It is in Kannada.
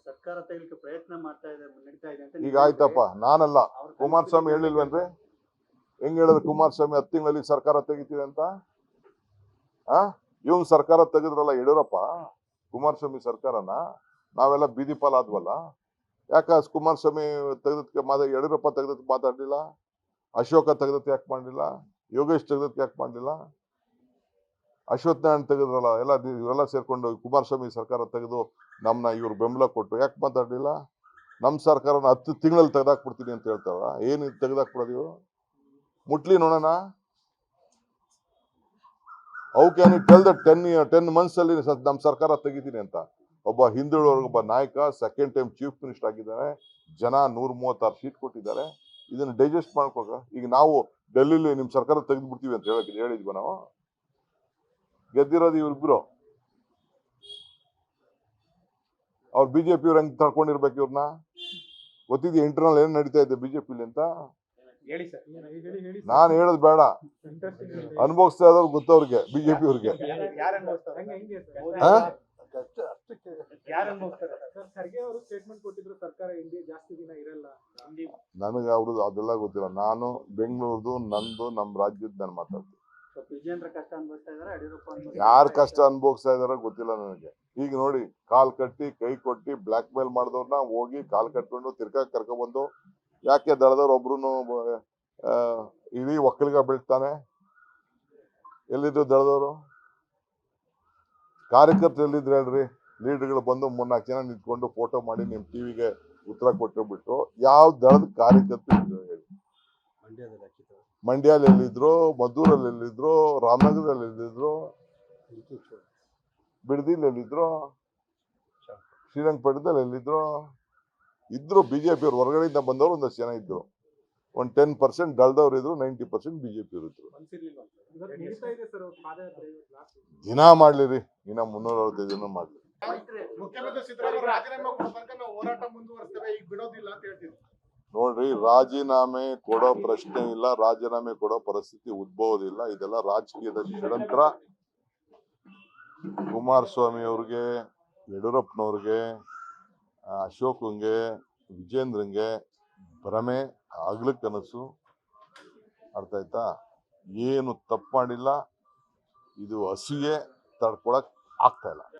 ಸರ್ಕಾರ ತೆಗಿಲಿಕ್ಕೆ ಪ್ರಯತ್ನ ನಡೀತಾ ಇದೆ ಅಂತ ಈಗ ಆಯ್ತಪ್ಪ, ನಾನಲ್ಲ, ಕುಮಾರಸ್ವಾಮಿ ಹೇಳಿಲ್ವೇನ್ರಿ? ಹೆಂಗ್ ಹೇಳಿದ್ರು ಕುಮಾರಸ್ವಾಮಿ 10 ತಿಂಗಳಲ್ಲಿ ಸರ್ಕಾರ ತೆಗಿತೀವಿ ಅಂತ? ಇವ್ನ್ ಸರ್ಕಾರ ತೆಗೆದ್ರಲ್ಲ ಯಡಿಯೂರಪ್ಪ, ಕುಮಾರಸ್ವಾಮಿ ಸರ್ಕಾರನ ನಾವೆಲ್ಲ ಬೀದಿ ಪಾಲಾದ್ವಲ್ಲ. ಯಾಕ ಕುಮಾರಸ್ವಾಮಿ ತೆಗೆದಕ್ಕೆ ಯಡಿಯೂರಪ್ಪ ತೆಗೆದಕ್ಕೆ ಮಾತಾಡ್ಲಿಲ್ಲ? ಅಶೋಕ ತೆಗೆದಕ್ಕೆ ಯಾಕೆ ಮಾಡಲಿಲ್ಲ? ಯೋಗೇಶ್ ತೆಗೆದಕ್ಕೆ ಯಾಕೆ ಮಾಡಲಿಲ್ಲ? ಅಶ್ವಥ್ ನಾರಾಯಣ್ ತೆಗೆದ್ರಲ್ಲ, ಇವರೆಲ್ಲ ಸೇರ್ಕೊಂಡು ಕುಮಾರಸ್ವಾಮಿ ಸರ್ಕಾರ ತೆಗೆದು ನಮ್ನ ಇವ್ರು ಬೆಂಬಲ ಕೊಟ್ಟು ಯಾಕೆ ಮಾತಾಡ್ಲಿಲ್ಲ? ನಮ್ ಸರ್ಕಾರನ 10 ತಿಂಗಳಲ್ಲಿ ತೆಗೆದಾಕ್ಬಿಡ್ತೀನಿ ಅಂತ ಹೇಳ್ತಾರ. ಏನ್ ತೆಗೆದಾಕ್ಬಿಡೋದು ಇವ್ರು? ಮುಟ್ಲಿ ನೋಡೋಣ. How can you tell that 10 months ಅಲ್ಲಿ ನಮ್ ಸರ್ಕಾರ ತೆಗಿತೀನಿ ಅಂತ? ಒಬ್ಬ ಹಿಂದುಳಿದವರ್ಗ ಒಬ್ಬ ನಾಯಕ ಸೆಕೆಂಡ್ ಟೈಮ್ ಚೀಫ್ ಮಿನಿಸ್ಟರ್ ಆಗಿದ್ದಾರೆ. ಜನ 136 ಸೀಟ್ ಕೊಟ್ಟಿದ್ದಾರೆ. ಇದನ್ನ ಡೈಜೆಸ್ಟ್ ಮಾಡ್ಕೋಕ. ಈಗ ನಾವು ಡೆಲ್ಲಿಲಿ ನಿಮ್ ಸರ್ಕಾರ ತೆಗೆದ್ಬಿಡ್ತೀವಿ ಅಂತ ಹೇಳಿದ್ವಿ ನಾವು. ಗೆದ್ದಿರೋದು ಇವ್ರಿಬ್ರು. ಅವ್ರು ಬಿಜೆಪಿ ಅವ್ರು ಹೆಂಗ್ ತಡ್ಕೊಂಡಿರ್ಬೇಕು ಇವ್ರನ್ನ? ಗೊತ್ತಿದ್ಯಾ ಇಂಟರ್ನಲ್ ಏನ್ ನಡೀತಾ ಇದೆ ಬಿಜೆಪಿಲಿ ಅಂತ? ನಾನ್ ಹೇಳೋದ್ ಬೇಡ, ಅನುಭವಿಸ್ತಾ ಇರೋರು ಗೊತ್ತವ್ರಿಗೆ, ಬಿಜೆಪಿ ಅವ್ರಿಗೆ. ನನಗೆ ಅವ್ರದ್ದು ಅದೆಲ್ಲ ಗೊತ್ತಿಲ್ಲ. ನಾನು ಬೆಂಗಳೂರ್ದು ನಂದು ನಮ್ ರಾಜ್ಯದ ನಾನು ಮಾತಾಡ್ತೀನಿ. ಯಾರು ಕಷ್ಟ ಅನುಭವಿಸ್ತಾ ಇದಾರ ಗೊತ್ತಿಲ್ಲ ನನಗೆ. ಈಗ ನೋಡಿ, ಕಾಲ್ ಕಟ್ಟಿ ಕೈ ಕೊಟ್ಟಿ ಬ್ಲಾಕ್ ಮೇಲ್ ಮಾಡಿದವ್ರನ್ನ ಹೋಗಿ ಕಾಲ್ ಕಟ್ಕೊಂಡು ತಿರ್ಗಾಕ್ ಕರ್ಕೊಂಡ್ಬಂದು, ಯಾಕೆ ದಳದವ್ರು ಒಬ್ರು ಇಡೀ ಒಕ್ಕಲಿಗ ಬೀಳ್ತಾನೆ? ಎಲ್ಲಿದ್ರು ದಳದವರು? ಕಾರ್ಯಕರ್ತರು ಎಲ್ಲಿದ್ರು ಹೇಳ್ರಿ? ಲೀಡರ್ಗಳು ಬಂದು 3-4 ಜನ ನಿಂತ್ಕೊಂಡು ಫೋಟೋ ಮಾಡಿ ನಿಮ್ ಟಿವಿಗೆ ಉತ್ತರ ಕೊಟ್ಟು ಬಿಟ್ರು. ಯಾವ ದಳದ ಕಾರ್ಯಕರ್ತರು ಹೇಳಿ? ಮಂಡ್ಯಲ್ಲಿ ಎಲ್ಲಿದ್ರು, ಮದ್ದೂರಲ್ಲಿ ಎಲ್ಲಿದ್ರು, ರಾಮನಗರದಲ್ಲಿ ಎಲ್ಲಿದ್ರು, ಬಿಡದಿಲ್ ಎಲ್ಲಿದ್ರು, ಶ್ರೀರಂಗಪಟ್ಟಣದಲ್ಲಿ ಎಲ್ಲಿದ್ರು? ಇದ್ರು ಬಿಜೆಪಿ ಅವ್ರು. ಹೊರಗಡೆಯಿಂದ ಬಂದವರು ಒಂದಷ್ಟು ಜನ ಇದ್ರು. ಒಂದು 10% ದಳದವ್ರು ಇದ್ರು, 90% ಬಿಜೆಪಿ ಅವರು ಇದ್ರು. ದಿನ ಮಾಡ್ಲಿರಿ, ಇನ್ನ 365 ದಿನ ಮಾಡ್ಲಿ. ನೋಡ್ರಿ, ರಾಜೀನಾಮೆ ಕೊಡೋ ಪ್ರಶ್ನೆ ಇಲ್ಲ, ರಾಜೀನಾಮೆ ಕೊಡೋ ಪರಿಸ್ಥಿತಿ ಉದ್ಭವದಿಲ್ಲ. ಇದೆಲ್ಲ ರಾಜಕೀಯದ ಷಡ್ಯಂತ್ರ. ಕುಮಾರಸ್ವಾಮಿ ಅವ್ರಿಗೆ, ಯಡಿಯೂರಪ್ಪನವ್ರಿಗೆ, ಅಶೋಕಂಗೆ, ವಿಜೇಂದ್ರಂಗೆ ಭ್ರಮೆ, ಆಗ್ಲಿ ಕನಸು. ಅರ್ಥ ಆಯ್ತಾ? ಏನು ತಪ್ಪು ಮಾಡಿಲ್ಲ. ಇದು ಹಸಿಗೆ ತಡ್ಕೊಳಕ್ ಆಗ್ತಾ ಇಲ್ಲ.